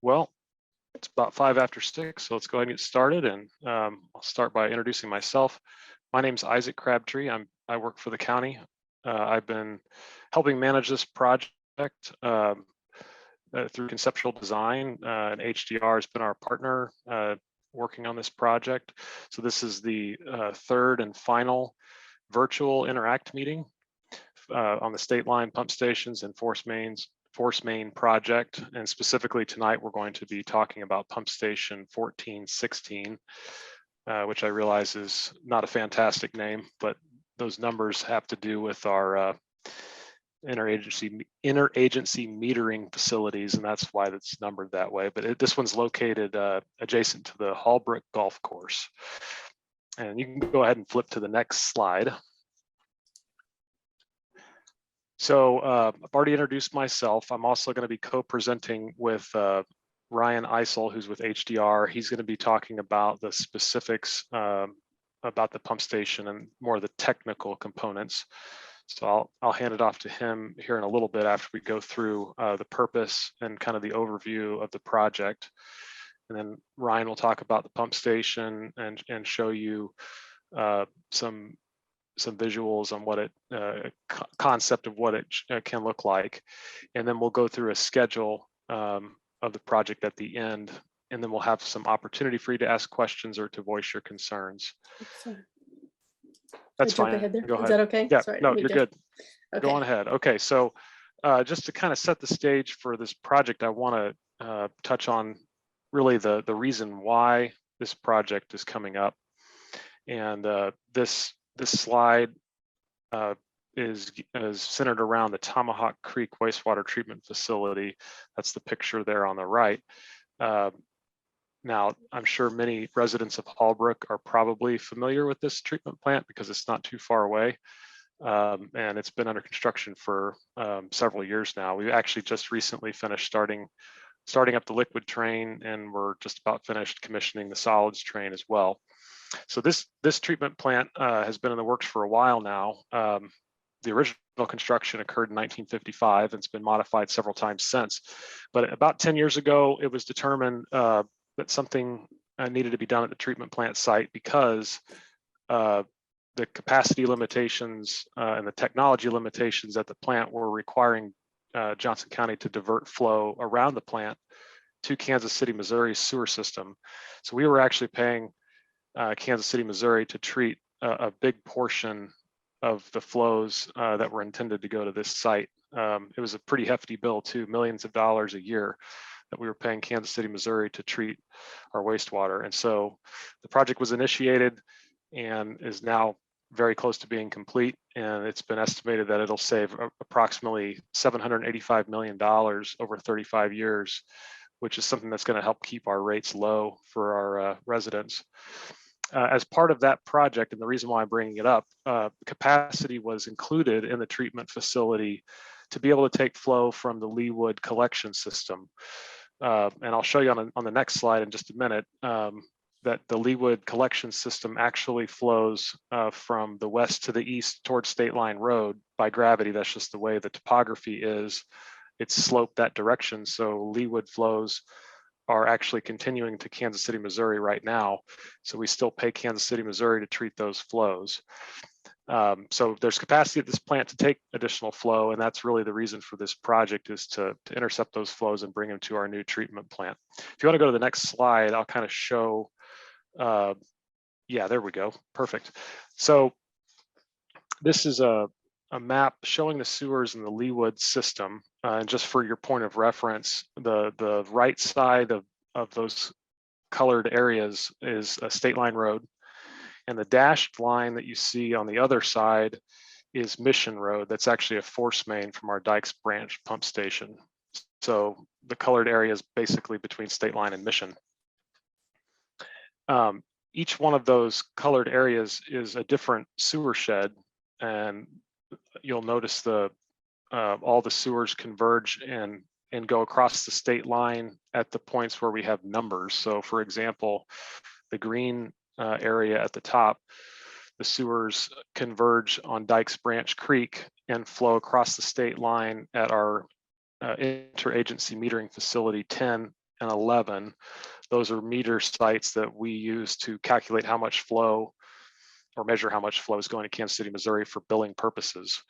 Well, it's about 5 after 6, so let's go ahead and get started. And I'll start by introducing myself. My name's Isaac Crabtree. I work for the county. I've been helping manage this project through conceptual design, and HDR has been our partner working on this project. So this is the third and final virtual interact meeting on the state line pump stations and Forcemain project. And specifically tonight, we're going to be talking about pump station 1416, which I realize is not a fantastic name, but those numbers have to do with our interagency metering facilities, and that's why it's numbered that way. But this one's located adjacent to the Hallbrook Golf Course. And you can go ahead and flip to the next slide. So I've already introduced myself. I'm also going to be co-presenting with Ryan Eisel, who's with HDR. He's going to be talking about the specifics about the pump station and more of the technical components. So I'll hand it off to him here in a little bit after we go through the purpose and kind of the overview of the project. And then Ryan will talk about the pump station and show you some visuals on what it concept of what it can look like. And then we'll go through a schedule of the project at the end, and then we'll have some opportunity for you to ask questions or to voice your concerns. Sorry. That's fine. Ahead there. Go ahead. Is that okay? Yeah, Sorry, no, you're good. Okay. Go on ahead. Okay, so just to kind of set the stage for this project, I want to touch on really the reason why this project is coming up. And this slide is centered around the Tomahawk Creek wastewater treatment facility. That's the picture there on the right. Now, I'm sure many residents of Hallbrook are probably familiar with this treatment plant because it's not too far away. And it's been under construction for several years now. We actually just recently finished starting up the liquid train, and we're just about finished commissioning the solids train as well. So this treatment plant has been in the works for a while now. The original construction occurred in 1955 and it's been modified several times since. But about 10 years ago, it was determined that something needed to be done at the treatment plant site because the capacity limitations and the technology limitations at the plant were requiring Johnson County to divert flow around the plant to Kansas City, Missouri's sewer system. So we were actually paying Kansas City, Missouri to treat a big portion of the flows that were intended to go to this site. It was a pretty hefty bill too, millions of dollars a year that we were paying Kansas City, Missouri to treat our wastewater. And so the project was initiated and is now very close to being complete. And it's been estimated that it'll save approximately $785 million over 35 years, which is something that's going to help keep our rates low for our residents. As part of that project, and the reason why I'm bringing it up, capacity was included in the treatment facility to be able to take flow from the Leawood collection system. And I'll show you on the next slide in just a minute that the Leawood collection system actually flows from the west to the east towards State Line Road by gravity. That's just the way the topography is. It's sloped that direction. So Leawood flows are actually continuing to Kansas City, Missouri right now. So we still pay Kansas City, Missouri to treat those flows. So there's capacity at this plant to take additional flow, and that's really the reason for this project is to intercept those flows and bring them to our new treatment plant. If you want to go to the next slide, I'll kind of show, yeah, there we go, perfect. So this is a map showing the sewers in the Leawood system. And just for your point of reference, the right side of those colored areas is a State Line Road. And the dashed line that you see on the other side is Mission Road. That's actually a force main from our Dykes Branch pump station. So the colored area is basically between State Line and Mission. Each one of those colored areas is a different sewer shed, and you'll notice all the sewers converge and go across the state line at the points where we have numbers. So for example, the green area at the top, the sewers converge on Dykes Branch Creek and flow across the state line at our interagency metering facility 10 and 11, those are meter sites that we use to calculate how much flow or measure how much flow is going to Kansas City, Missouri for billing purposes.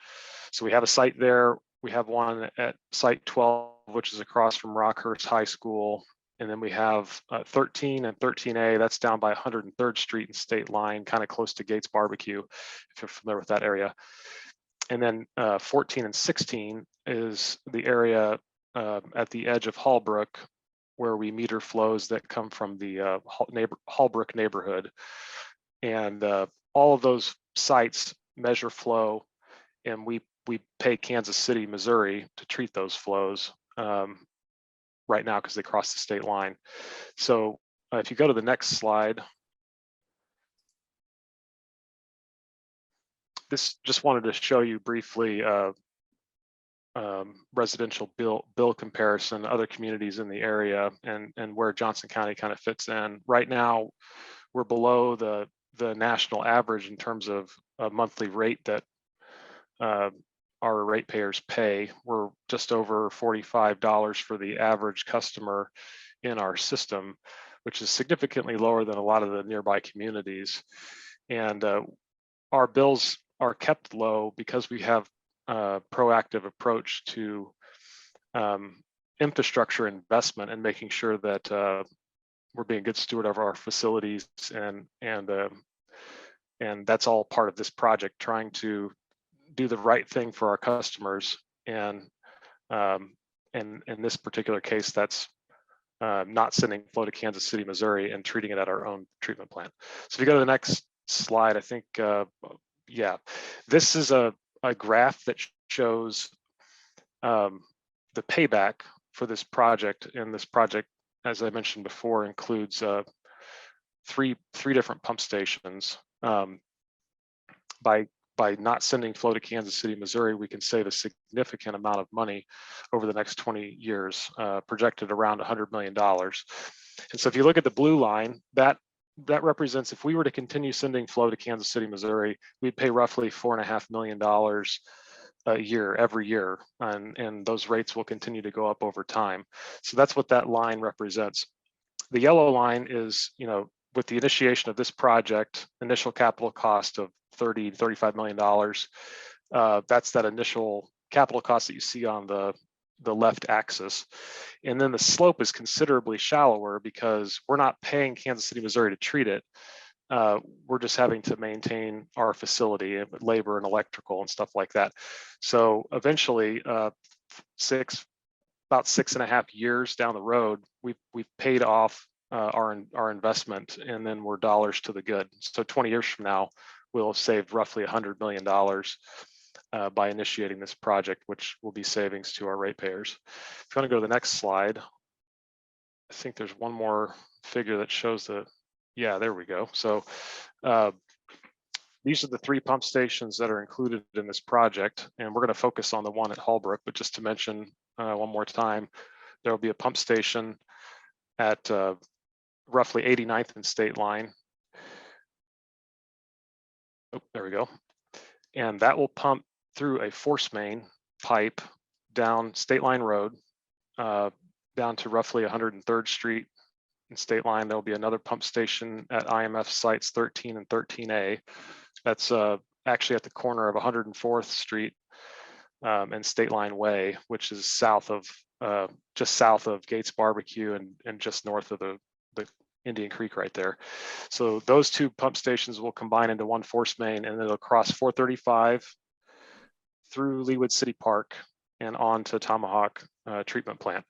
So we have a site there. We have one at site 12, which is across from Rockhurst High School. And then we have 13 and 13A, that's down by 103rd Street and State Line, kind of close to Gates Barbecue, if you're familiar with that area. And then 14 and 16 is the area at the edge of Hallbrook, where we meter flows that come from the Hallbrook neighborhood. And all of those sites measure flow, and we pay Kansas City, Missouri to treat those flows right now because they cross the state line. So if you go to the next slide, this just wanted to show you briefly residential bill comparison, other communities in the area, and where Johnson County kind of fits in. Right now, we're below the national average in terms of a monthly rate that our ratepayers pay. We're just over $45 for the average customer in our system, which is significantly lower than a lot of the nearby communities. And our bills are kept low because we have a proactive approach to infrastructure investment and making sure that we're being a good steward of our facilities, and that's all part of this project, trying to do the right thing for our customers. And in this particular case, that's not sending flow to Kansas City, Missouri, and treating it at our own treatment plant. So if you go to the next slide, I think, yeah, this is a graph that shows the payback for this project. And this project, as I mentioned before, includes three different pump stations. By not sending flow to Kansas City, Missouri, we can save a significant amount of money over the next 20 years, projected around $100 million. And so if you look at the blue line, that represents, if we were to continue sending flow to Kansas City, Missouri, we'd pay roughly $4.5 million a year, every year, and those rates will continue to go up over time. So that's what that line represents. The yellow line is, with the initiation of this project, initial capital cost of $35 million. That's that initial capital cost that you see on the left axis. And then the slope is considerably shallower because we're not paying Kansas City, Missouri to treat it. We're just having to maintain our facility, labor and electrical and stuff like that. So eventually, about 6.5 years down the road, we've paid off our investment, and then we're dollars to the good. So 20 years from now, we'll have saved roughly $100 million by initiating this project, which will be savings to our ratepayers. If you want to go to the next slide, I think there's one more figure that shows yeah, there we go. So these are the 3 pump stations that are included in this project, and we're going to focus on the one at Hallbrook. But just to mention one more time, there will be a pump station at roughly 89th and State Line. Oh, there we go. And that will pump through a Forcemain pipe down State Line Road, down to roughly 103rd Street and State Line. There'll be another pump station at IMF sites 13 and 13A. That's actually at the corner of 104th Street and State Line Way, which is just south of Gates Barbecue and just north of the Indian Creek right there. So those 2 pump stations will combine into one Forcemain, and it'll cross 435 through Leawood City Park and on to Tomahawk treatment plant.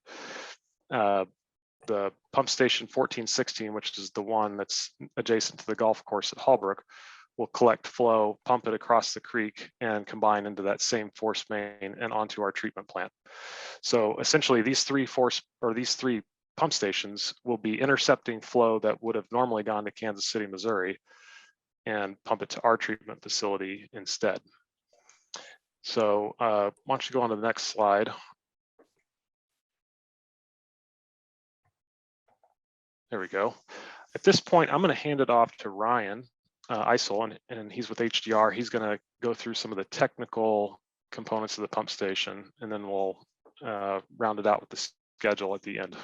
The pump station 1416, which is the one that's adjacent to the golf course at Hallbrook, will collect flow, pump it across the creek, and combine into that same Forcemain and onto our treatment plant. So essentially, these three pump stations will be intercepting flow that would have normally gone to Kansas City, Missouri, and pump it to our treatment facility instead. So why don't you go on to the next slide. There we go. At this point, I'm going to hand it off to Ryan Eisel, and he's with HDR. He's going to go through some of the technical components of the pump station, and then we'll round it out with the schedule at the end.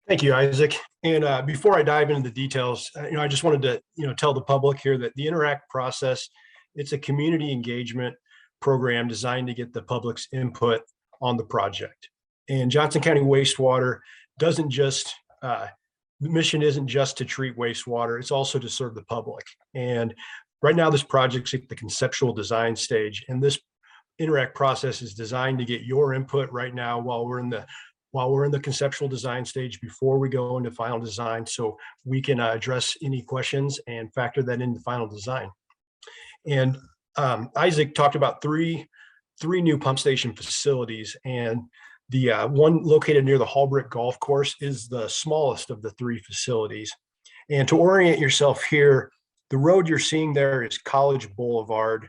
Thank you, Isaac. And before I dive into the details, I just wanted to, tell the public here that the Interact process, it's a community engagement program designed to get the public's input on the project. And Johnson County Wastewater doesn't just, the mission isn't just to treat wastewater, it's also to serve the public. And right now, this project's at the conceptual design stage, and this Interact process is designed to get your input right now while we're in the conceptual design stage before we go into final design, so we can address any questions and factor that into final design. And Isaac talked about three new pump station facilities, and the one located near the Hallbrook Golf Course is the smallest of the three facilities. And to orient yourself here, the road you're seeing there is College Boulevard,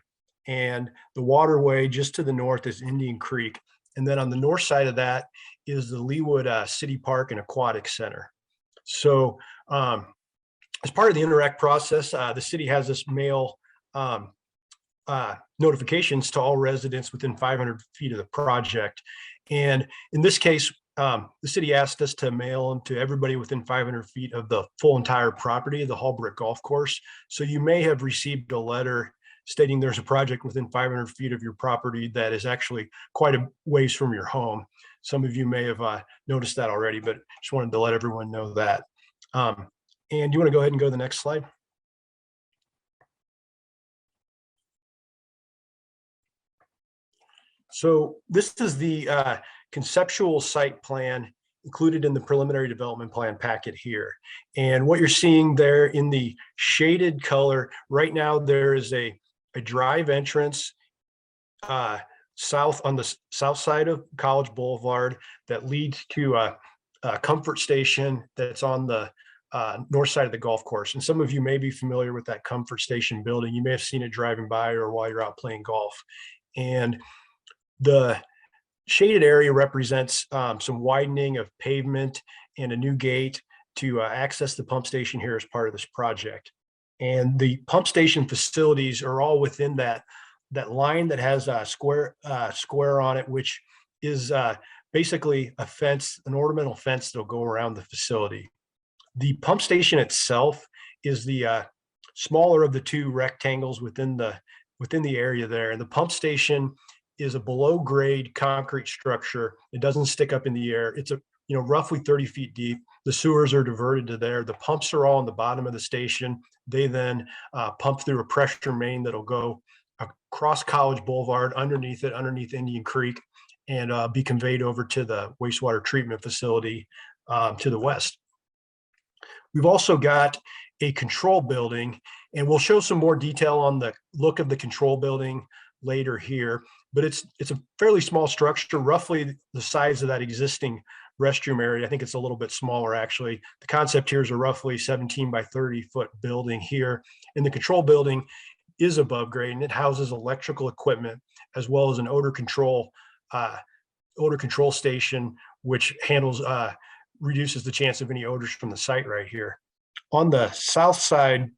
and the waterway just to the north is Indian Creek. And then on the north side of that is the Leawood City Park and Aquatic Center. So as part of the Interact process, the city has us mail notifications to all residents within 500 feet of the project. And in this case, the city asked us to mail them to everybody within 500 feet of the full entire property of the Hallbrook Golf Course. So you may have received a letter stating there's a project within 500 feet of your property that is actually quite a ways from your home. Some of you may have noticed that already, but just wanted to let everyone know that. And do you want to go ahead and go to the next slide? So this is the conceptual site plan included in the preliminary development plan packet here. And what you're seeing there in the shaded color, right now there is a drive entrance on the south side of College Boulevard that leads to a comfort station that's on the north side of the golf course. And some of you may be familiar with that comfort station building. You may have seen it driving by or while you're out playing golf. And the shaded area represents some widening of pavement and a new gate to access the pump station here as part of this project. And the pump station facilities are all within that line that has a square on it, which is basically a fence, an ornamental fence that'll go around the facility. The pump station itself is the smaller of the two rectangles within the area there. And the pump station is a below grade concrete structure. It doesn't stick up in the air. It's roughly 30 feet deep. The sewers are diverted to there. The pumps are all on the bottom of the station. They then pump through a pressure main that'll go across College Boulevard, underneath Indian Creek, and be conveyed over to the wastewater treatment facility to the west. We've also got a control building, and we'll show some more detail on the look of the control building later here, but it's a fairly small structure, roughly the size of that existing restroom area. I think it's a little bit smaller, actually. The concept here is a roughly 17 by 30 foot building here. And the control building is above grade, and it houses electrical equipment as well as an odor control station, which handles, reduces the chance of any odors from the site right here. On the south side,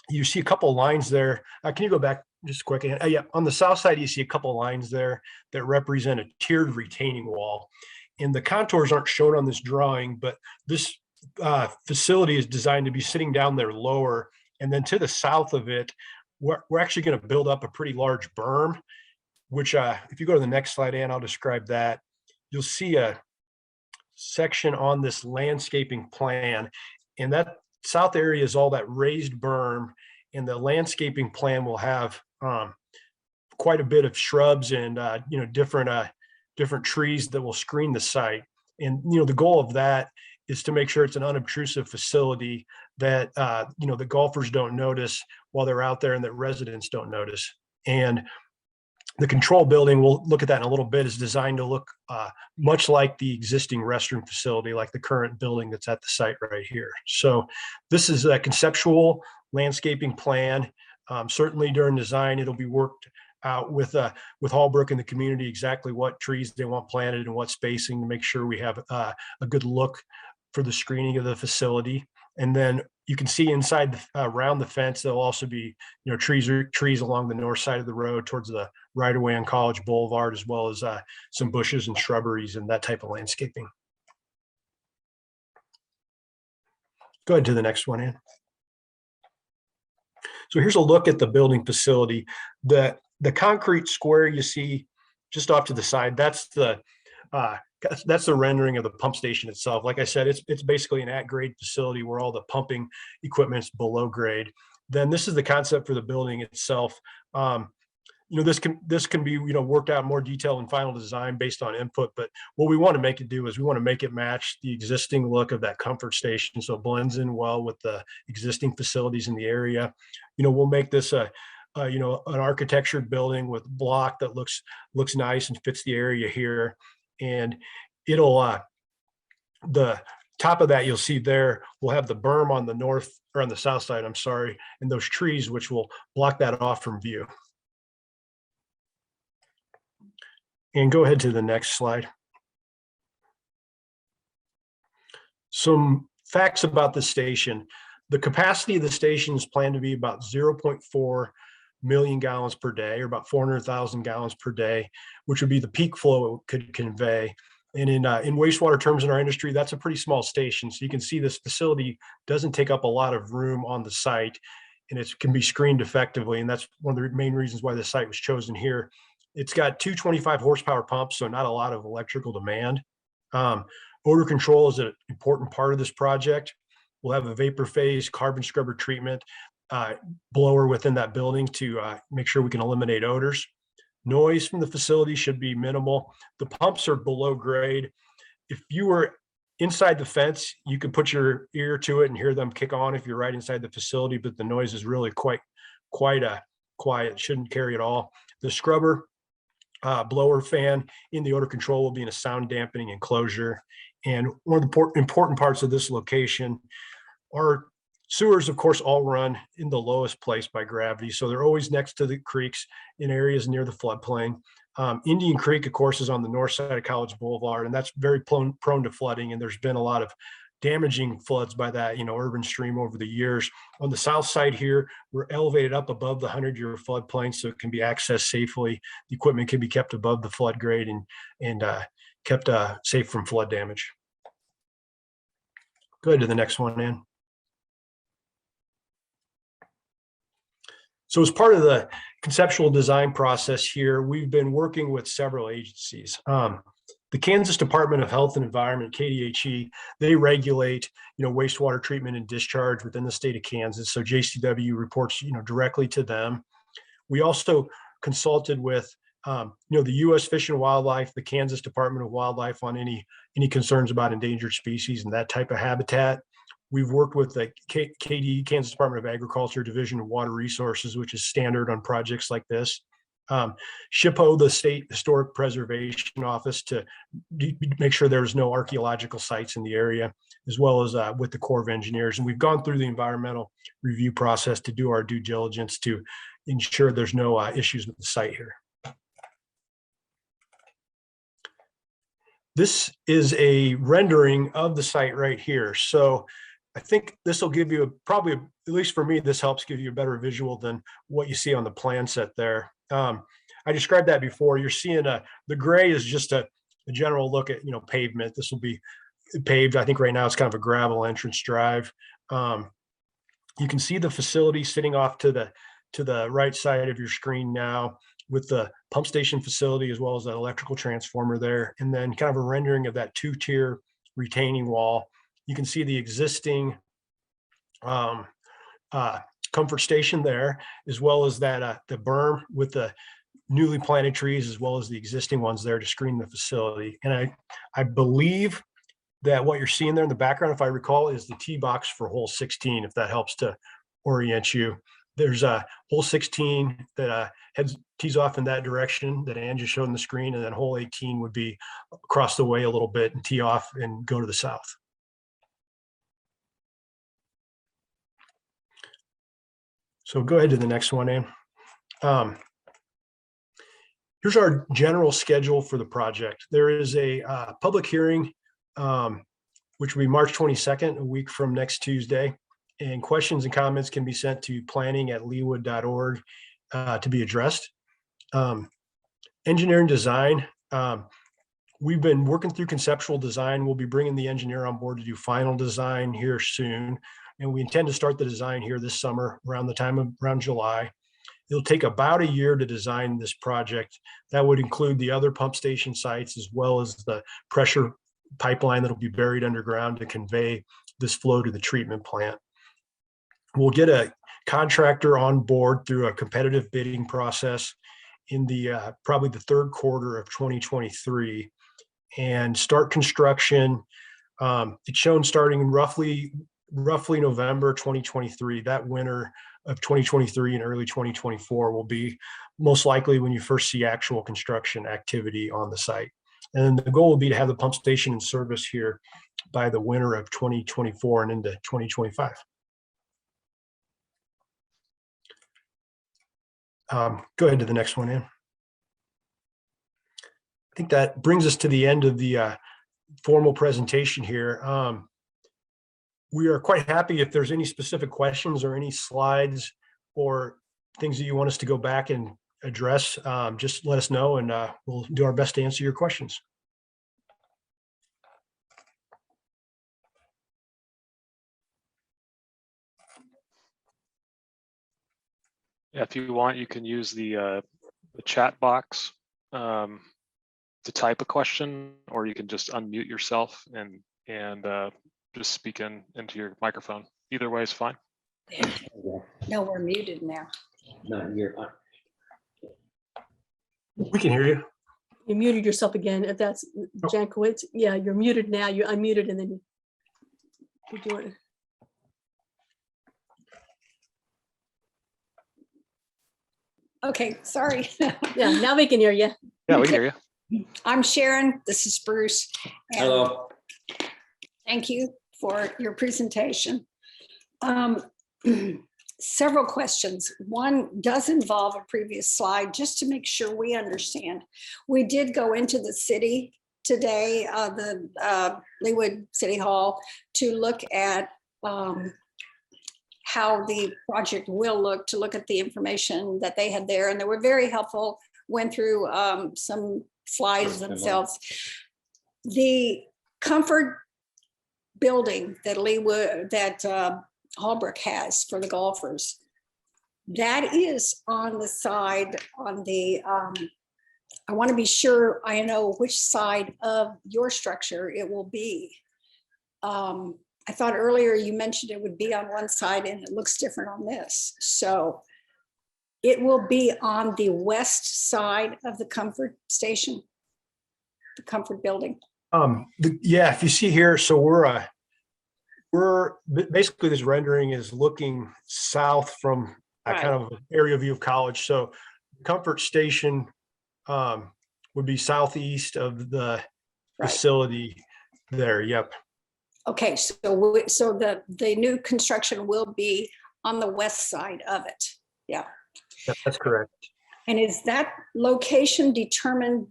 you see a couple of lines there. Can you go back just quick? Yeah, on the south side, you see a couple of lines there that represent a tiered retaining wall. And the contours aren't shown on this drawing, but this facility is designed to be sitting down there lower. And then to the south of it, we're actually going to build up a pretty large berm, which if you go to the next slide, Ann, I'll describe that. You'll see a section on this landscaping plan, and that south area is all that raised berm, and the landscaping plan will have quite a bit of shrubs and different trees that will screen the site. And the goal of that is to make sure it's an unobtrusive facility that the golfers don't notice while they're out there, and that residents don't notice. And the control building, we'll look at that in a little bit, is designed to look much like the existing restroom facility, like the current building that's at the site right here. So this is a conceptual landscaping plan. Certainly during design, it'll be worked out with Hallbrook and the community exactly what trees they want planted and what spacing to make sure we have a good look for the screening of the facility. And then you can see inside around the fence, there'll also be trees along the north side of the road towards the right of way on College Boulevard, as well as some bushes and shrubberies and that type of landscaping. Go ahead to the next one, Ann. So here's a look at the building facility. The concrete square you see just off to the side, uh, that's the rendering of the pump station itself. Like I said, it's basically an at-grade facility where all the pumping equipment's below grade. Then this is the concept for the building itself. This can be worked out in more detail in final design based on input, but what we want to make it do is we want to make it match the existing look of that comfort station, so it blends in well with the existing facilities in the area. We'll make this an architectured building with block that looks nice and fits the area here, and it'll the top of that you'll see there we'll have the berm on the north, or on the south side, I'm sorry, and those trees which will block that off from view. And go ahead to the next slide. Some facts about the station. The capacity of the station is planned to be about 0.4 million gallons per day, or about 400,000 gallons per day, which would be the peak flow it could convey. And in wastewater terms in our industry, that's a pretty small station. So you can see this facility doesn't take up a lot of room on the site, and it can be screened effectively. And that's one of the main reasons why the site was chosen here. It's got two 25 horsepower pumps, so not a lot of electrical demand. Odor control is an important part of this project. We'll have a vapor phase carbon scrubber treatment blower within that building to make sure we can eliminate odors. Noise from the facility should be minimal. The pumps are below grade. If you were inside the fence, you could put your ear to it and hear them kick on if you're right inside the facility, but the noise is really quite quiet. Shouldn't carry at all. The scrubber blower fan in the odor control will be in a sound dampening enclosure. And one of the important parts of this location are sewers, of course, all run in the lowest place by gravity. So they're always next to the creeks in areas near the floodplain. Indian Creek, of course, is on the north side of College Boulevard, and that's very prone to flooding. And there's been a lot of damaging floods by that, urban stream over the years. On the south side here, we're elevated up above the 100-year floodplain, so it can be accessed safely. The equipment can be kept above the flood grade and kept safe from flood damage. Go ahead to the next one, Ann. So as part of the conceptual design process here, we've been working with several agencies. The Kansas Department of Health and Environment, KDHE, they regulate, wastewater treatment and discharge within the state of Kansas. So JCW reports, directly to them. We also consulted with, the U.S. Fish and Wildlife, the Kansas Department of Wildlife on any concerns about endangered species and that type of habitat. We've worked with the KD, Kansas Department of Agriculture, Division of Water Resources, which is standard on projects like this. SHPO, the State Historic Preservation Office, to make sure there's no archaeological sites in the area, as well as with the Corps of Engineers. And we've gone through the environmental review process to do our due diligence to ensure there's no issues with the site here. This is a rendering of the site right here. So I think this will give you probably, at least for me, this helps give you a better visual than what you see on the plan set there. I described that before. You're seeing the gray is just a general look at, pavement. This will be paved. I think right now it's kind of a gravel entrance drive. You can see the facility sitting off to the right side of your screen now, with the pump station facility as well as that electrical transformer there, and then kind of a rendering of that two-tier retaining wall. You can see the existing comfort station there, as well as that the berm with the newly planted trees, as well as the existing ones there to screen the facility. And I believe that what you're seeing there in the background, if I recall, is the tee box for hole 16, if that helps to orient you. There's a hole 16 that tees off in that direction that Ann just showed on the screen, and then hole 18 would be across the way a little bit and tee off and go to the south. So go ahead to the next one, Ann. Here's our general schedule for the project. There is a public hearing, which will be March 22nd, a week from next Tuesday. And questions and comments can be sent to planning@leawood.org to be addressed. Engineering design, we've been working through conceptual design. We'll be bringing the engineer on board to do final design here soon. And we intend to start the design here this summer around July. It'll take about a year to design this project. That would include the other pump station sites as well as the pressure pipeline that'll be buried underground to convey this flow to the treatment plant. We'll get a contractor on board through a competitive bidding process in the probably the third quarter of 2023 and start construction. It's shown starting in roughly November 2023. That winter of 2023 and early 2024 will be most likely when you first see actual construction activity on the site. And the goal will be to have the pump station in service here by the winter of 2024 and into 2025. Go ahead to the next one, Ann. I think that brings us to the end of the formal presentation here. We are quite happy if there's any specific questions or any slides or things that you want us to go back and address, just let us know and we'll do our best to answer your questions. Yeah, if you want, you can use the chat box to type a question, or you can just unmute yourself and just speak into your microphone. Either way is fine. No, we're muted now. No, you're. We can hear you. You muted yourself again. If that's Jankowitz, yeah, you're muted now. You unmuted and then you do it. Okay, sorry. Yeah, now we can hear you. Yeah, we can hear you. I'm Sharon. This is Bruce. And Hello. thank you for your presentation. Several questions. One does involve a previous slide, just to make sure we understand. We did go into the city today, the Leawood City Hall, to look at how the project will look, to look at the information that they had there. And they were very helpful, went through some slides themselves. The comfort building that Hallbrook has for the golfers, that is on the side on the, I want to be sure I know which side of your structure it will be. I thought earlier you mentioned it would be on one side and it looks different on this. So it will be on the west side of the comfort station, the comfort building. Yeah, if you see here, so we're basically, this rendering is looking south from a kind of area view of College. So comfort station would be southeast of the facility there. Yep. Okay, so the new construction will be on the west side of it. Yeah. That's correct. And is that location determined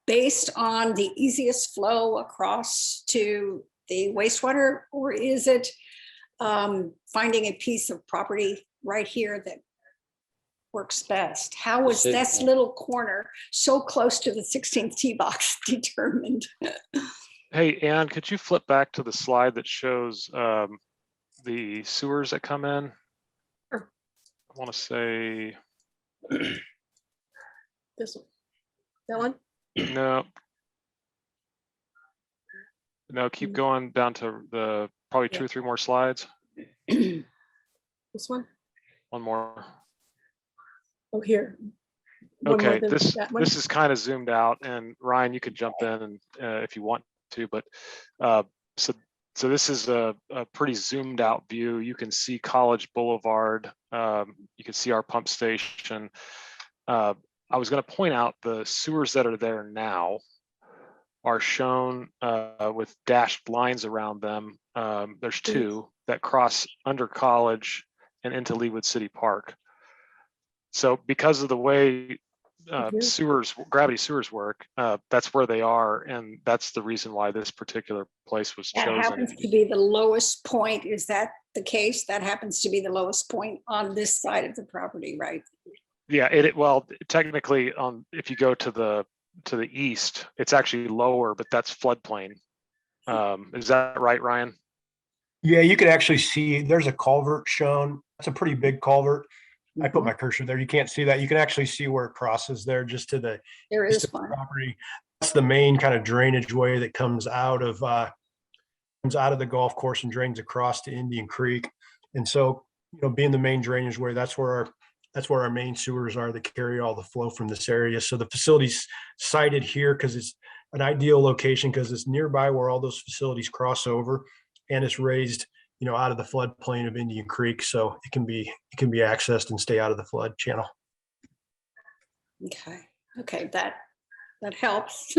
based on the easiest flow across to the wastewater, or is it finding a piece of property right here that works best? How was this little corner so close to the 16th tee box determined? Hey, Ann, could you flip back to the slide that shows the sewers that come in? Sure. I want to say This one. That one? no, keep going down to the probably 2 or 3 more slides. This one? One more. Oh, here. One more Okay, than this that one? is kind of zoomed out, and Ryan, you could jump in and if you want to, but so this is a pretty zoomed out view. You can see College Boulevard. You can see our pump station. I was going to point out the sewers that are there now are shown with dashed lines around them. There's 2 that cross under College and into Leawood City Park. So because of the way gravity sewers work, that's where they are, and that's the reason why this particular place was chosen. That happens to be the lowest point. Is that the case? That happens to be the lowest point on this side of the property, right? Yeah, well, technically, if you go to the to the east, it's actually lower, but that's floodplain. Is that right, Ryan? Yeah, you can actually see there's a culvert shown. That's a pretty big culvert. I put Mhm. my cursor there. You can't see that. You can actually see where it crosses there just to the There east is of the one. property. That's the main kind of drainage way that comes out of the golf course and drains across to Indian Creek. And so, being the main drainage way, that's where our main sewers are that carry all the flow from this area. So the facility's sited here because it's an ideal location because it's nearby where all those facilities cross over, and it's raised, out of the floodplain of Indian Creek, so it can be accessed and stay out of the flood channel. Okay, that helps.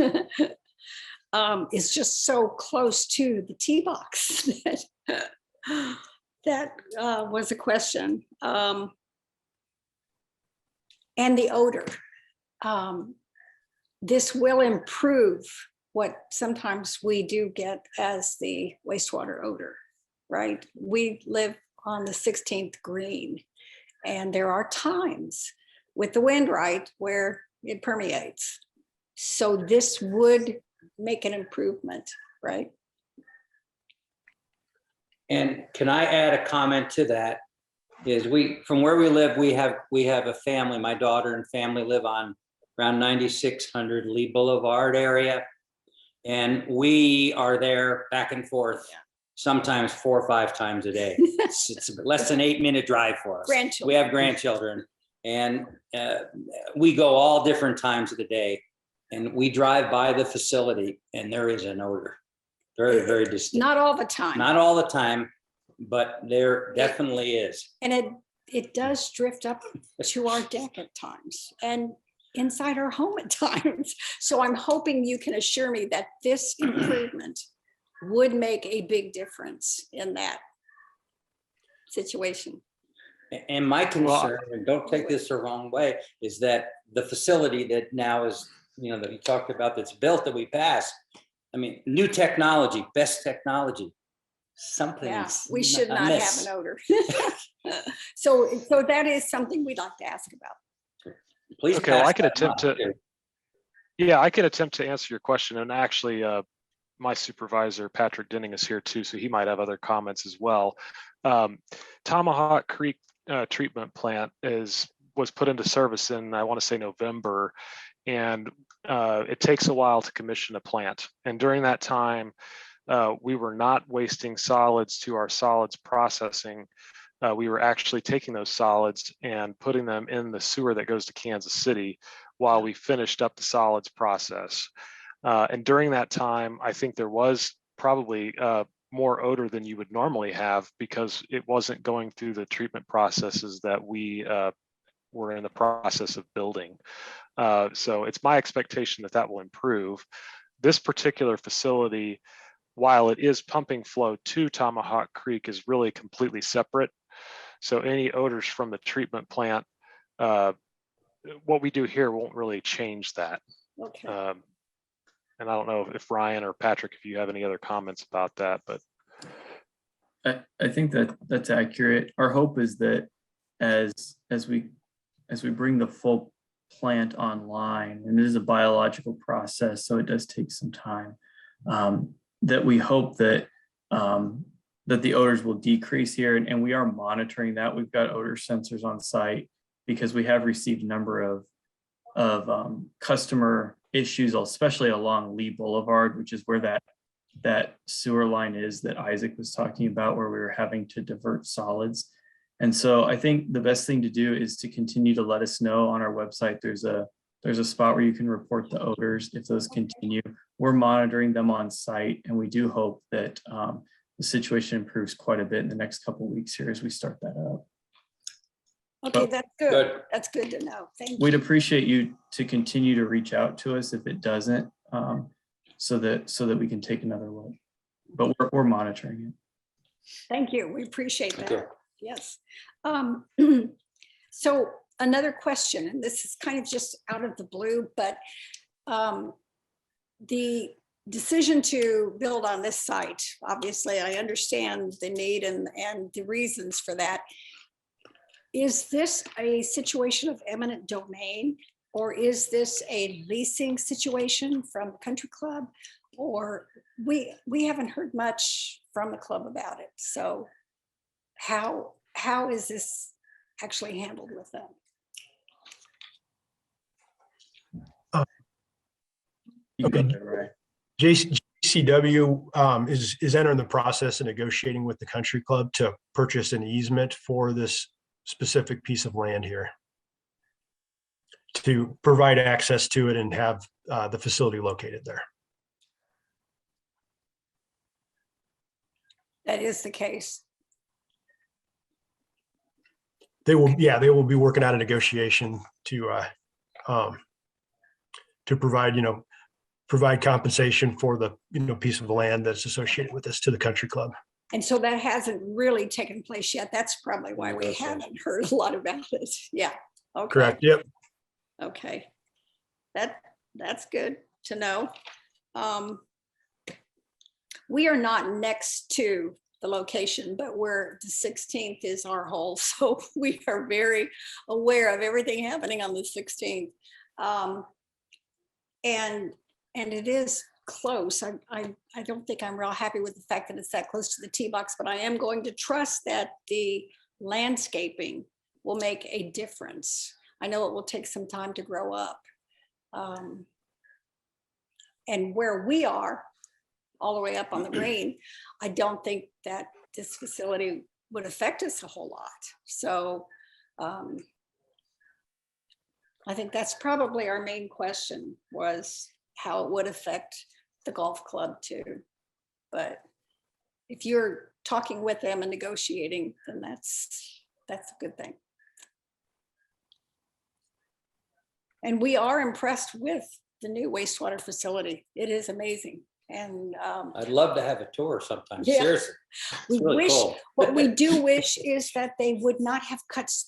It's just so close to the tee box that was a question. And the odor. This will improve what sometimes we do get as the wastewater odor, right? We live on the 16th green, and there are times with the wind right where it permeates. So this would make an improvement, right? And can I add a comment to that? Is from where we live, we have a family. My daughter and family live on around 9600 Lee Boulevard area. And we are there back and forth, sometimes 4 or 5 times a day. It's less than 8-minute drive for us. Grandchildren. We have grandchildren, and we go all different times of the day. And we drive by the facility, and there is an odor, very, very distinct. Not all the time. Not all the time, but there definitely is. And it does drift up to our deck at times and inside our home at times. So I'm hoping you can assure me that this improvement would make a big difference in that situation. And my concern, and don't take this the wrong way, is that the facility that now is, that you talked about, that's built, that we passed, I mean, new technology, best technology, something. Yeah, we should not have an odor. So that is something we'd like to ask about. Please. Okay, well, I could attempt to. Yeah, I could attempt to answer your question. And actually, my supervisor, Patrick Denning, is here too, so he might have other comments as well. Tomahawk Creek treatment plant was put into service in, I want to say, November, and it takes a while to commission a plant. And during that time, we were not wasting solids to our solids processing. We were actually taking those solids and putting them in the sewer that goes to Kansas City while we finished up the solids process. And during that time, I think there was probably more odor than you would normally have because it wasn't going through the treatment processes that we were in the process of building. So it's my expectation that will improve. This particular facility, while it is pumping flow to Tomahawk Creek, is really completely separate. So any odors from the treatment plant, what we do here won't really change that. Okay. And I don't know if Ryan or Patrick, if you have any other comments about that, but. I think that's accurate. Our hope is that as we bring the full plant online, and it is a biological process, so it does take some time, that we hope that that the odors will decrease here, and we are monitoring that. We've got odor sensors on site because we have received a number of customer issues, especially along Lee Boulevard, which is where that sewer line is that Isaac was talking about, where we were having to divert solids. And so I think the best thing to do is to continue to let us know on our website. There's a spot where you can report the odors if those continue. We're monitoring them on site, and we do hope that the situation improves quite a bit in the next couple of weeks here as we start that up. Okay, that's good. That's good to know. Thank you. We'd appreciate you to continue to reach out to us if it doesn't, so that we can take another look. But we're monitoring it. Thank you. We appreciate that. Yes. So another question, and this is kind of just out of the blue, but the decision to build on this site, obviously I understand the need and the reasons for that. Is this a situation of eminent domain? Or is this a leasing situation from Country Club? Or we haven't heard much from the club about it. So how is this actually handled with them? You go Okay. ahead, Ray. JCW is entering the process of negotiating with the country club to purchase an easement for this specific piece of land here, to provide access to it and have the facility located there. That is the case. They will be working out a negotiation to provide compensation for the piece of land that's associated with this to the country club. And so that hasn't really taken place yet. That's probably why we haven't heard a lot about it. Yeah. Okay. Correct. Yep. Okay. That's good to know. We are not next to the location, but where the 16th is our hole. So we are very aware of everything happening on the 16th. And it is close. I don't think I'm real happy with the fact that it's that close to the tee box, but I am going to trust that the landscaping will make a difference. I know it will take some time to grow up. And where we are, all the way up on the green, I don't think that this facility would affect us a whole lot. So I think that's probably our main question, was how it would affect the golf club too. But if you're talking with them and negotiating, then that's a good thing. And we are impressed with the new wastewater facility. It is amazing. And I'd love to have a tour sometime. Yeah. Seriously. we It's really wish, cool. what we do wish is that they would not have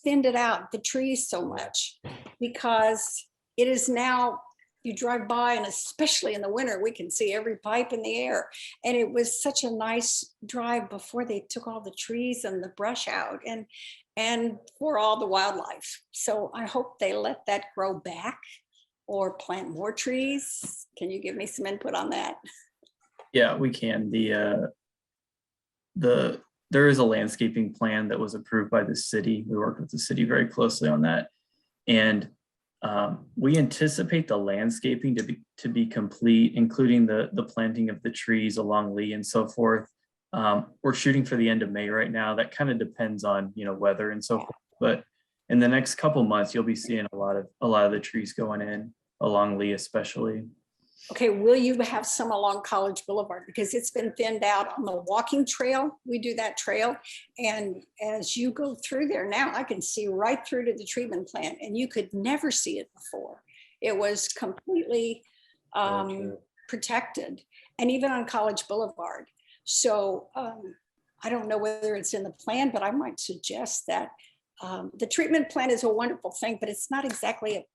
thinned it out, the trees so much, because it is now, you drive by, and especially in the winter, we can see every pipe in the air. And it was such a nice drive before they took all the trees and the brush out, and for all the wildlife. So I hope they let that grow back or plant more trees. Can you give me some input on that? Yeah, we can. There is a landscaping plan that was approved by the city. We worked with the city very closely on that. And we anticipate the landscaping to be complete, including the planting of the trees along Lee and so forth. We're shooting for the end of May right now. That kind of depends on weather and so forth. But in the next couple months, you'll be seeing a lot of the trees going in along Lee, especially. Okay, will you have some along College Boulevard? Because it's been thinned out on the walking trail. We do that trail. And as you go through there now, I can see right through to the treatment plant, and you could never see it before. It was completely protected, and even on College Boulevard. So I don't know whether it's in the plan, but I might suggest that the treatment plant is a wonderful thing, but it's not exactly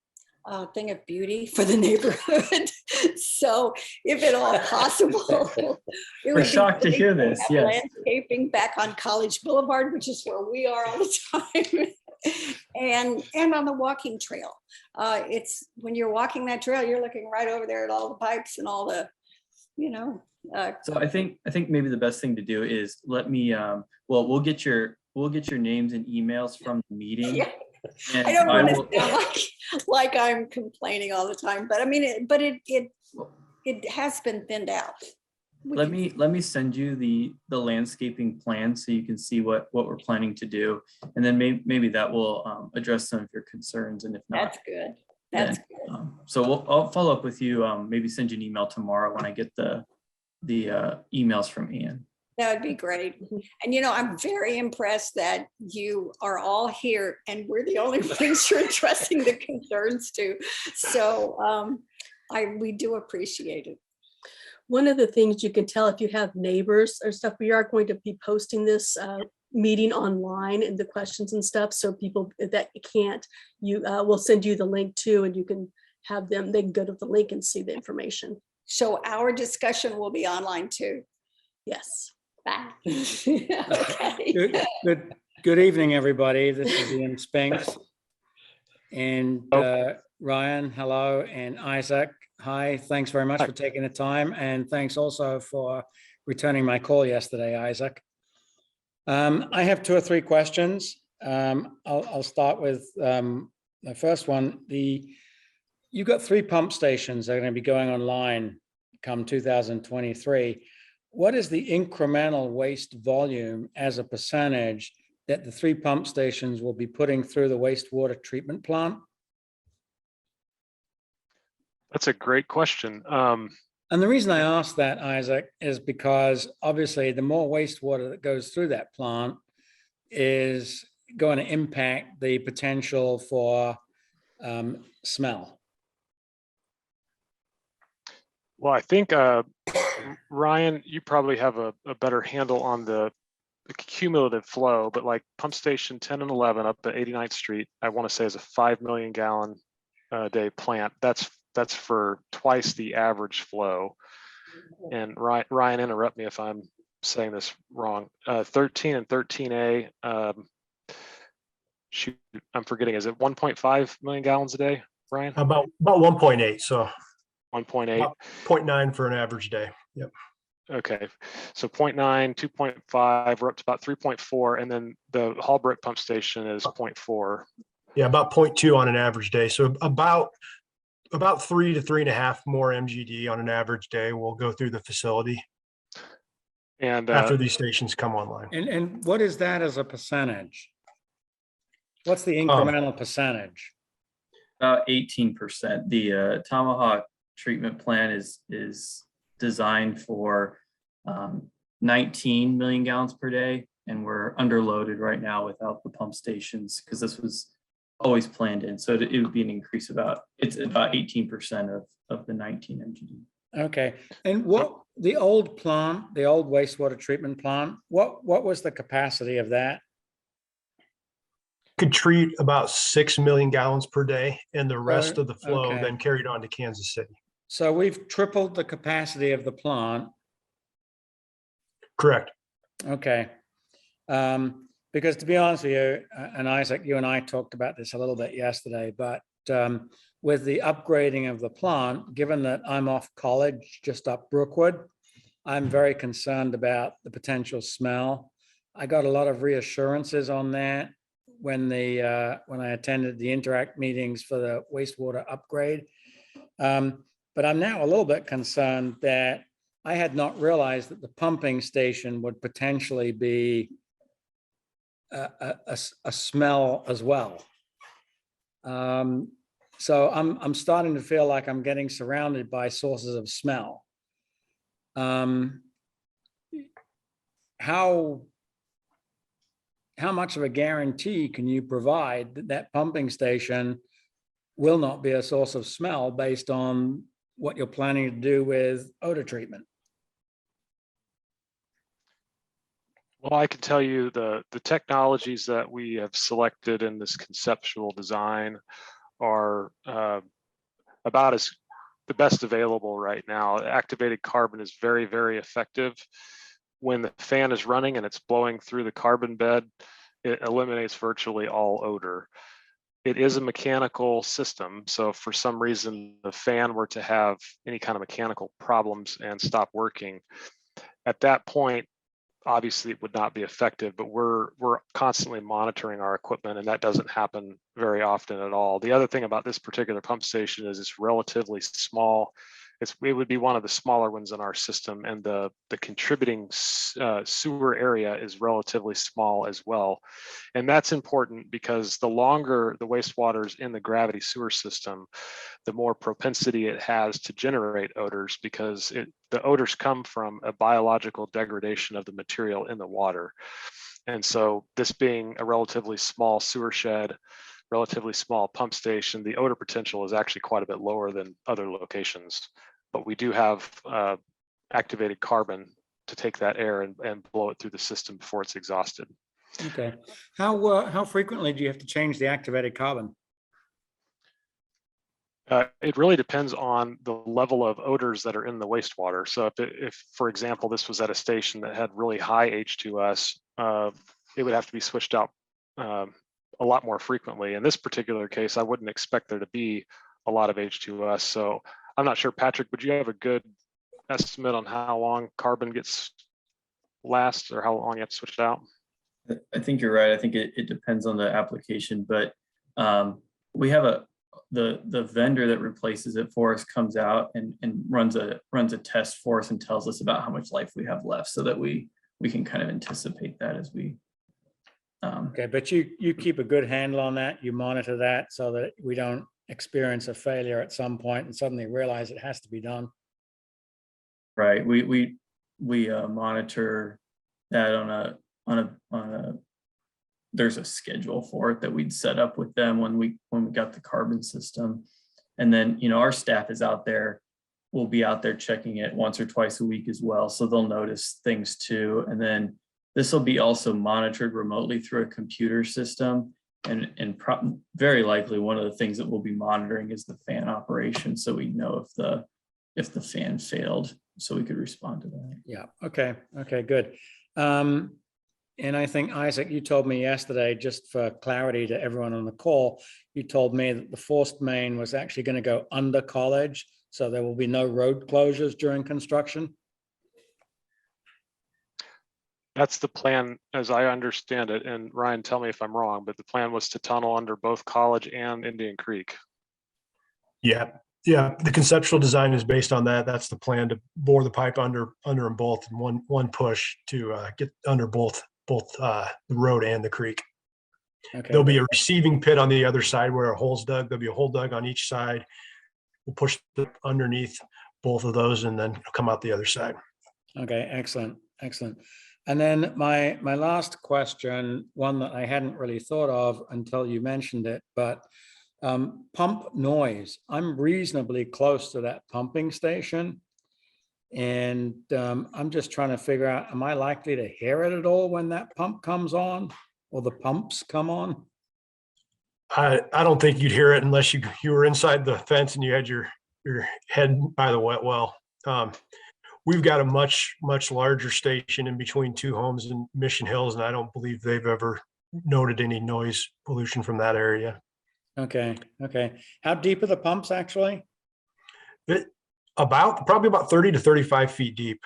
a thing of beauty for the neighborhood. So if at all possible, it We're shocked to hear this. Yes. Landscaping back on College Boulevard, which is where we are all the time, and on the walking trail. It's when you're walking that trail, you're looking right over there at all the pipes and all the, So I think maybe the best thing to do is let me. We'll get your names and emails from the meeting. Yeah. And I don't want to sound like I'm complaining all the time, but I mean, it has been thinned out. Let me send you the landscaping plan so you can see what we're planning to do, and then maybe that will address some of your concerns. And if not, that's good. That's good. So I'll follow up with you. Maybe send you an email tomorrow when I get the emails from Ian. That would be great. And I'm very impressed that you are all here and we're the only ones you're addressing the concerns to. So we do appreciate it. One of the things you can tell if you have neighbors or stuff, we are going to be posting this meeting online and the questions and stuff. So people that can't, we'll send you the link too, and you can have them, they can go to the link and see the information. So our discussion will be online too. Yes. Bye. Okay. Good evening, everybody. This is Ian Spinks. And Ryan, hello, and Isaac, hi. Thanks very much Hi. for taking the time, and thanks also for returning my call yesterday, Isaac. I have 2 or 3 questions. I'll start with the first one. You've got 3 pump stations that are going to be going online come 2023. What is the incremental waste volume as a percentage that the 3 pump stations will be putting through the wastewater treatment plant? That's a great question. And the reason I ask that, Isaac, is because obviously the more wastewater that goes through that plant is going to impact the potential for smell. Well, I think, Ryan, you probably have a better handle on the cumulative flow, but like pump station 10 and 11 up at 89th Street, I want to say is a 5 million gallon a day plant. That's for twice the average flow. And Ryan, interrupt me if I'm saying this wrong. 13 and 13A, shoot, I'm forgetting, is it 1.5 million gallons a day, Ryan? About 1.8, so 1.8. about 0.9 for an average day. Yep. Okay, so 0.9, 2.5, we're up to about 3.4, and then the Hallbrook pump station is 0.4. Yeah, about 0.2 on an average day. So about 3 to 3.5 more MGD on an average day will go through the facility And after these stations come online. And what is that as a percentage? What's the incremental percentage? About 18%. The Tomahawk treatment plant is designed for 19 million gallons per day, and we're underloaded right now without the pump stations because this was always planned in. So it would be an increase it's about 18% of the 19 MGD. Okay, and what the old plant, the old wastewater treatment plant, what was the capacity of that? Could treat about 6 million gallons per day, and the rest of the flow okay. then carried on to Kansas City. So we've tripled the capacity of the plant. Correct. Okay. Because to be honest with you, and Isaac, you and I talked about this a little bit yesterday, but with the upgrading of the plant, given that I'm off college just up Brookwood, I'm very concerned about the potential smell. I got a lot of reassurances on that when I attended the Interact meetings for the wastewater upgrade. But I'm now a little bit concerned that I had not realized that the pumping station would potentially be a smell as well. So I'm starting to feel like I'm getting surrounded by sources of smell. How much of a guarantee can you provide that that pumping station will not be a source of smell based on what you're planning to do with odor treatment? well, I can tell you the technologies that we have selected in this conceptual design are about as the best available right now. Activated carbon is very, very effective. When the fan is running and it's blowing through the carbon bed, it eliminates virtually all odor. It is a mechanical system, so if for some reason the fan were to have any kind of mechanical problems and stop working, at that point, obviously it would not be effective, but we're constantly monitoring our equipment, and that doesn't happen very often at all. The other thing about this particular pump station is it's relatively small. It would be one of the smaller ones in our system, and the contributing sewer area is relatively small as well. And that's important because the longer the wastewater is in the gravity sewer system, the more propensity it has to generate odors, because the odors come from a biological degradation of the material in the water. And so this being a relatively small sewer shed, relatively small pump station, the odor potential is actually quite a bit lower than other locations. But we do have activated carbon to take that air and blow it through the system before it's exhausted. Okay. How frequently do you have to change the activated carbon? It really depends on the level of odors that are in the wastewater. So if, for example, this was at a station that had really high H2S, it would have to be switched out a lot more frequently. In this particular case, I wouldn't expect there to be a lot of H2S. So I'm not sure, Patrick, would you have a good estimate on how long carbon lasts or how long you have to switch it out? I think you're right. I think it depends on the application, but we have the vendor that replaces it for us comes out and runs a test for us and tells us about how much life we have left, so that we can kind of anticipate that as we. Okay, but you keep a good handle on that. You monitor that so that we don't experience a failure at some point and suddenly realize it has to be done. Right. We monitor that on a there's a schedule for it that we'd set up with them when we got the carbon system. And then, our staff is out there, we'll be out there checking it once or twice a week as well. So they'll notice things too. And then this will be also monitored remotely through a computer system. And very likely one of the things that we'll be monitoring is the fan operation. So we know if the fan failed, so we could respond to that. Yeah. Okay. Okay, good. And I think, Isaac, you told me yesterday, just for clarity to everyone on the call, you told me that the Forcemain was actually going to go under college, so there will be no road closures during construction. That's the plan, as I understand it. And Ryan, tell me if I'm wrong, but the plan was to tunnel under both College and Indian Creek. Yeah. The conceptual design is based on that. That's the plan, to bore the pipe under them both in one push to get under both the road and the creek. Okay. There'll be a receiving pit on the other side where a hole's dug. There'll be a hole dug on each side. We'll push underneath both of those and then come out the other side. Okay, excellent, excellent. And then my last question, one that I hadn't really thought of until you mentioned it, but pump noise. I'm reasonably close to that pumping station. And I'm just trying to figure out, am I likely to hear it at all when that pump comes on or the pumps come on? I don't think you'd hear it unless you were inside the fence and you had your head by the wet well. We've got a much larger station in between two homes in Mission Hills, and I don't believe they've ever noted any noise pollution from that area. Okay. How deep are the pumps actually? Probably about 30 to 35 feet deep.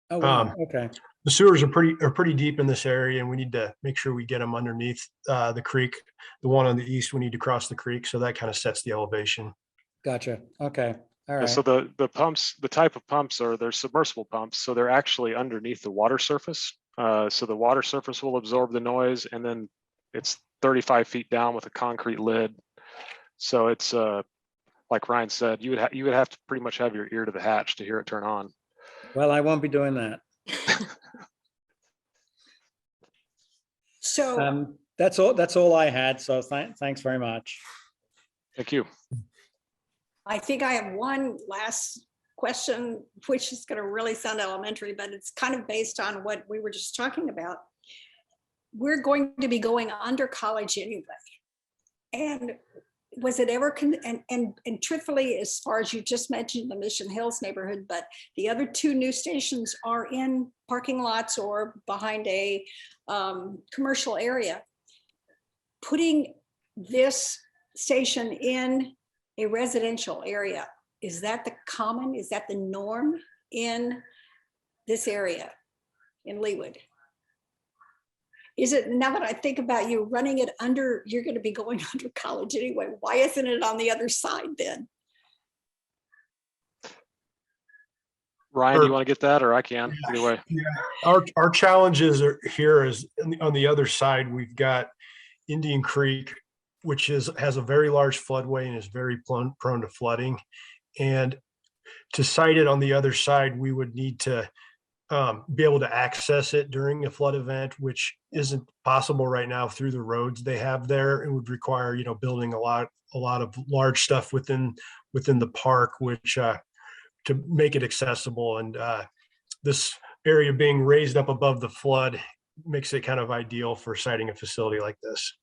Oh, wow. Okay. The sewers are pretty deep in this area, and we need to make sure we get them underneath the creek. The one on the east, we need to cross the creek, so that kind of sets the elevation. Gotcha. Okay. All right. So the pumps, the type of pumps they're submersible pumps, so they're actually underneath the water surface. So the water surface will absorb the noise, and then it's 35 feet down with a concrete lid. So it's like Ryan said, you would have to pretty much have your ear to the hatch to hear it turn on. Well, I won't be doing that. So That's all I had. So thanks very much. Thank you. I think I have one last question, which is going to really sound elementary, but it's kind of based on what we were just talking about. We're going to be going under College anyway. And was it ever, and truthfully, as far as you just mentioned the Mission Hills neighborhood, but the other two new stations are in parking lots or behind a commercial area. Putting this station in a residential area, is that the norm in this area in Leawood? Is it, now that I think about you running it under, you're going to be going under College anyway. Why isn't it on the other side then? Ryan, do you want to get that, or I can? Either way. Yeah. Our challenges here is on the other side. We've got Indian Creek, which has a very large floodway and is very prone to flooding. And to site it on the other side, we would need to be able to access it during a flood event, which isn't possible right now through the roads they have there. It would require, building a lot of large stuff within the park, which to make it accessible. And this area being raised up above the flood makes it kind of ideal for siting a facility like this.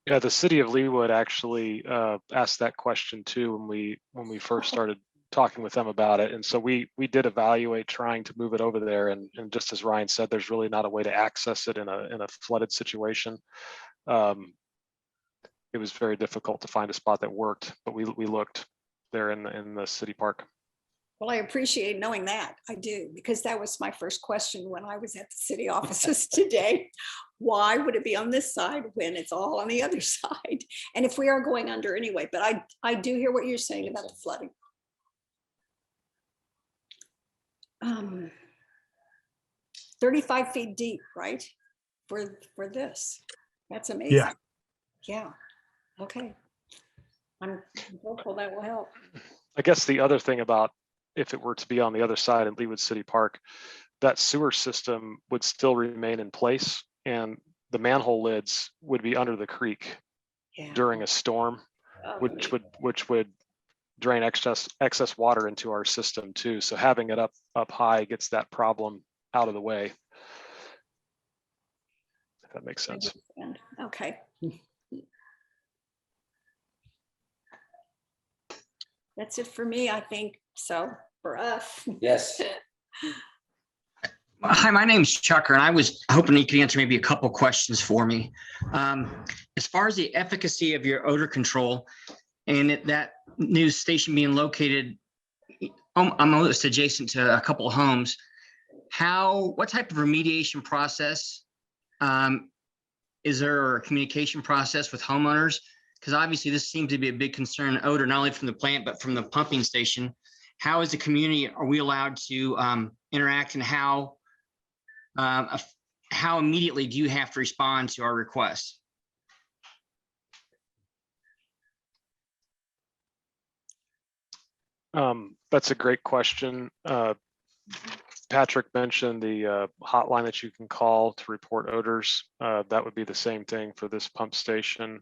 Yeah, the city of Leawood actually asked that question too when we first started talking with them about it. And so we did evaluate trying to move it over there. And just as Ryan said, there's really not a way to access it in a flooded situation. it was very difficult to find a spot that worked, but we looked there in the city park. Well, I appreciate knowing that. I do, because that was my first question when I was at the city offices today. Why would it be on this side when it's all on the other side? And if we are going under anyway, but I do hear what you're saying about the flooding. 35 feet deep, right? For this. That's amazing. Yeah. Yeah. Okay. I'm hopeful that will help. I guess the other thing about if it were to be on the other side in Leawood City Park, that sewer system would still remain in place and the manhole lids would be under the creek Yeah. during a storm, Oh, which would drain excess water into our system too. So having it up high gets that problem out of the way. If that makes I sense. understand. Okay. That's it for me, I think. So for us. Yes. Hi, my name's Chucker, and I was hoping you could answer maybe a couple questions for me. As far as the efficacy of your odor control and that new station being located, I'm almost adjacent to a couple of homes. What type of remediation process? Is there a communication process with homeowners? Because obviously this seems to be a big concern, odor, not only from the plant, but from the pumping station. How is the community, are we allowed to interact, and how immediately do you have to respond to our requests? That's a great question. Patrick mentioned the hotline that you can call to report odors. That would be the same thing for this pump station.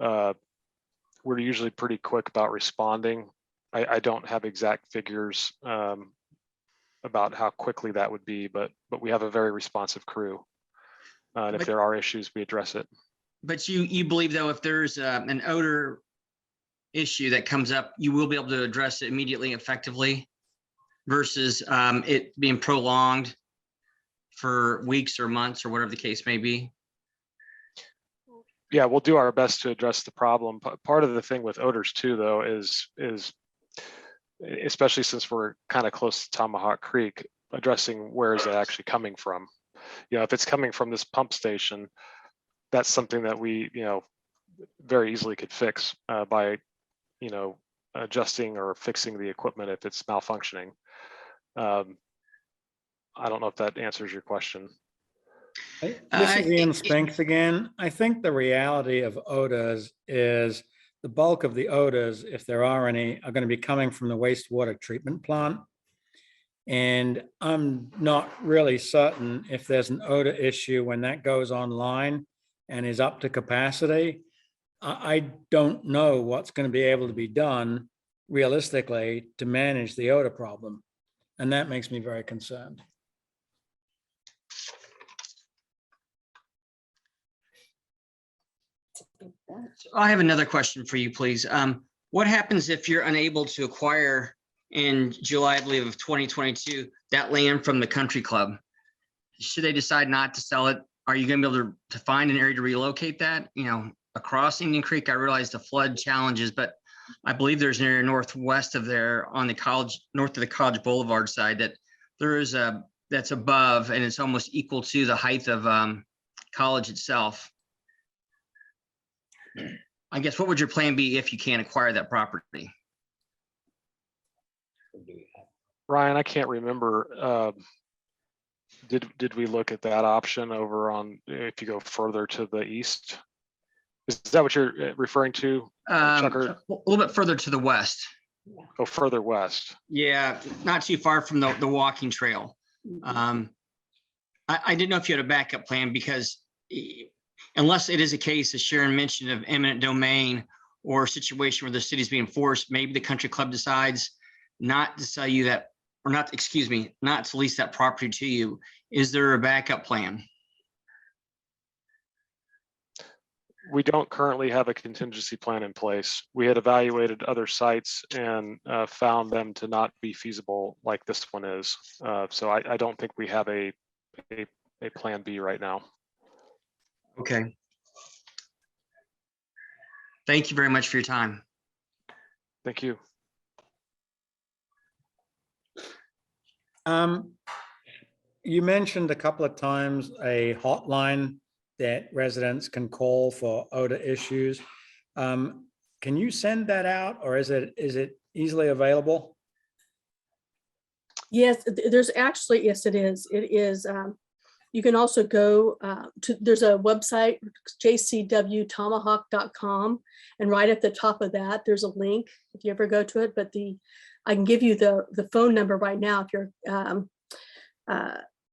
We're usually pretty quick about responding. I don't have exact figures about how quickly that would be, but we have a very responsive crew. And if there are issues, we address it. But you believe, though, if there's an odor issue that comes up, you will be able to address it immediately, effectively, versus it being prolonged for weeks or months or whatever the case may be? Yeah, we'll do our best to address the problem. Part of the thing with odors too, though, is especially since we're kind of close to Tomahawk Creek, addressing where is it actually coming from. You know, if it's coming from this pump station, that's something that we, very easily could fix by, adjusting or fixing the equipment if it's malfunctioning. I don't know if that answers your question. This is Ian Spinks again. I think the reality of odors is the bulk of the odors, if there are any, are going to be coming from the wastewater treatment plant. And I'm not really certain if there's an odor issue when that goes online and is up to capacity. I don't know what's going to be able to be done realistically to manage the odor problem. And that makes me very concerned. I have another question for you, please. What happens if you're unable to acquire in July, I believe, of 2022, that land from the country club? Should they decide not to sell it, are you going to be able to find an area to relocate that, across Indian Creek? I realize the flood challenges, but I believe there's an area northwest of there on the north of the College Boulevard side that there is that's above, and it's almost equal to the height of College itself. I guess, what would your plan be if you can't acquire that property? Ryan, I can't remember. Did we look at that option over on, if you go further to the east? Is that what you're referring to, Chucker? A little bit further to the west. Go further west. Yeah, not too far from the walking trail. I didn't know if you had a backup plan, because unless it is a case, as Sharon mentioned, of eminent domain or a situation where the city's being forced, maybe the country club decides not to sell you that, or not to lease that property to you. Is there a backup plan? We don't currently have a contingency plan in place. We had evaluated other sites and found them to not be feasible like this one is. So I don't think we have a plan B right now. Okay. Thank you very much for your time. Thank you. You mentioned a couple of times a hotline that residents can call for odor issues. Can you send that out, or is it easily available? Yes, there's actually, yes, it is. It is. You can also go to, there's a website, jcwtomahawk.com, and right at the top of that, there's a link if you ever go to it. But I can give you the phone number right now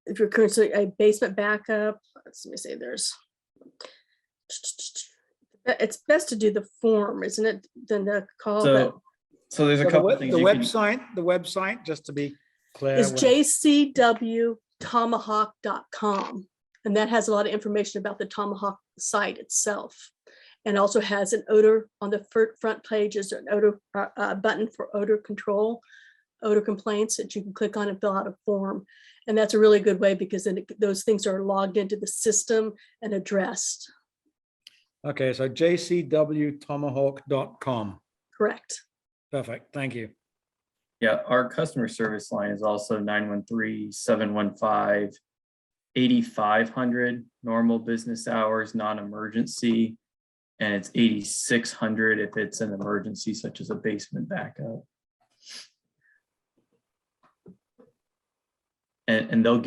if you're currently a basement backup. Let me say it's best to do the form, isn't it, than to call. So there's a So couple the things. the website, just to be clear. Is jcwtomahawk.com, and that has a lot of information about the Tomahawk site itself, and also has an odor on the front page. Is an odor button for odor control, odor complaints that you can click on and fill out a form. And that's a really good way, because then those things are logged into the system and addressed. Okay, so jcwtomahawk.com. Correct. Perfect, thank you. Yeah, our customer service line is also 913-715-8500, normal business hours, non-emergency. And it's 8600 if it's an emergency, such as a basement backup. And they'll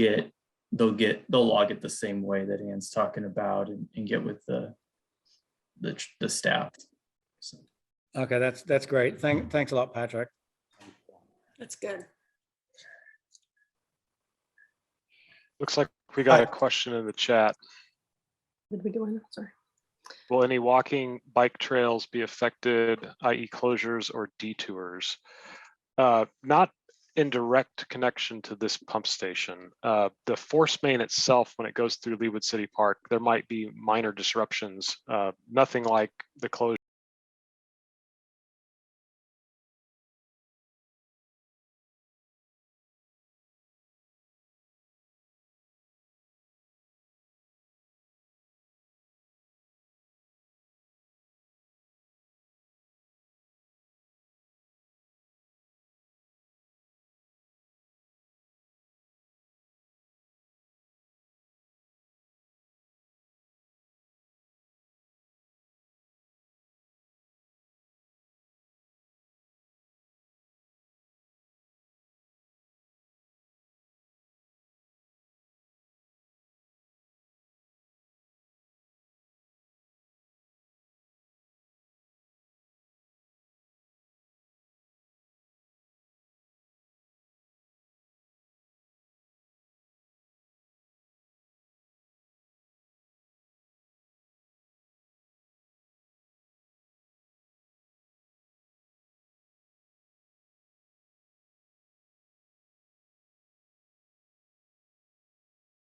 log it the same way that Ann's talking about, and get with the staff. So. Okay, that's great. Thanks a lot, Patrick. That's good. Looks like we got a question in the chat. Did we do one? Sorry. Will any walking bike trails be affected, i.e. closures or detours? Not in direct connection to this pump station. The Forcemain itself, when it goes through Leawood City Park, there might be minor disruptions, nothing like the closure